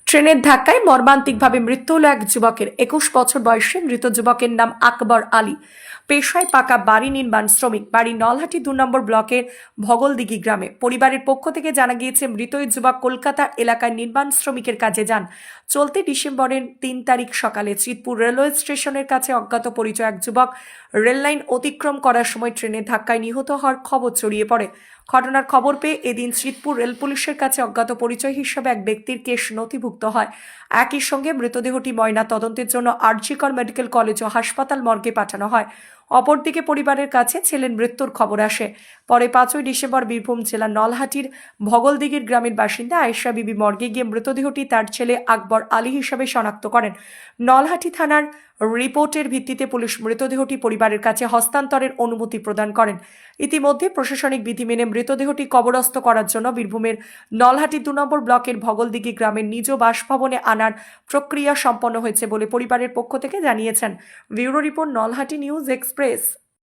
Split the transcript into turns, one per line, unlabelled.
ট্রেনের ধাক্কায় মর্মান্তিকভাবে মৃত্যু হল এক যুবকের। 21 বছর বয়সী মৃত যুবকের নাম আকবর আলী। পেশায় পাকা বাড়ি নির্মাণ শ্রমিক। বাড়ি নলহাটি 2 নম্বর ব্লকের ভগলদিঘি গ্রামে। পরিবারের পক্ষ থেকে জানা গিয়েছে, মৃত ওই যুবক কলকাতা এলাকায় নির্মাণ শ্রমিকের কাজে যান। চলতি ডিসেম্বরের 3 তারিখ সকালে চিতপুর রেলওয়ে স্টেশনের কাছে অজ্ঞাত পরিচয় এক যুবক রেললাইন অতিক্রম করার সময় ট্রেনের ধাক্কায় নিহত হওয়ার খবর ছড়িয়ে পড়ে। ঘটনার খবর পেয়ে এদিন চিতপুর রেল পুলিশের কাছে অজ্ঞাত পরিচয় হিসেবে এক ব্যক্তির কেস নথিভুক্ত হয়। একই সঙ্গে মৃতদেহটি ময়না তদন্তের জন্য আরজিকর মেডিকেল কলেজ ও হাসপাতাল মর্গে পাঠানো হয়। অপরদিকে পরিবারের কাছে ছেলের মৃত্যুর খবর আসে। পরে 5ই ডিসেম্বর বীরভূম জেলার নলহাটির ভগলদিঘির গ্রামের বাসিন্দা আয়েশা বিবি মর্গে গিয়ে মৃতদেহটি তার ছেলে আকবর আলী হিসেবে শনাক্ত করেন। নলহাটি থানার রিপোর্টের ভিত্তিতে পুলিশ মৃতদেহটি পরিবারের কাছে হস্তান্তরের অনুমতি প্রদান করেন। ইতিমধ্যে প্রশাসনিক বিধি মেনে মৃতদেহটি কবরস্থ করার জন্য বীরভূমের নলহাটি 2 নম্বর ব্লকের ভগলদিঘি গ্রামের নিজ বাসভবনে আনার প্রক্রিয়া সম্পন্ন হয়েছে বলে পরিবারের পক্ষ থেকে জানিয়েছেন। Bureau report, Nalhati news express.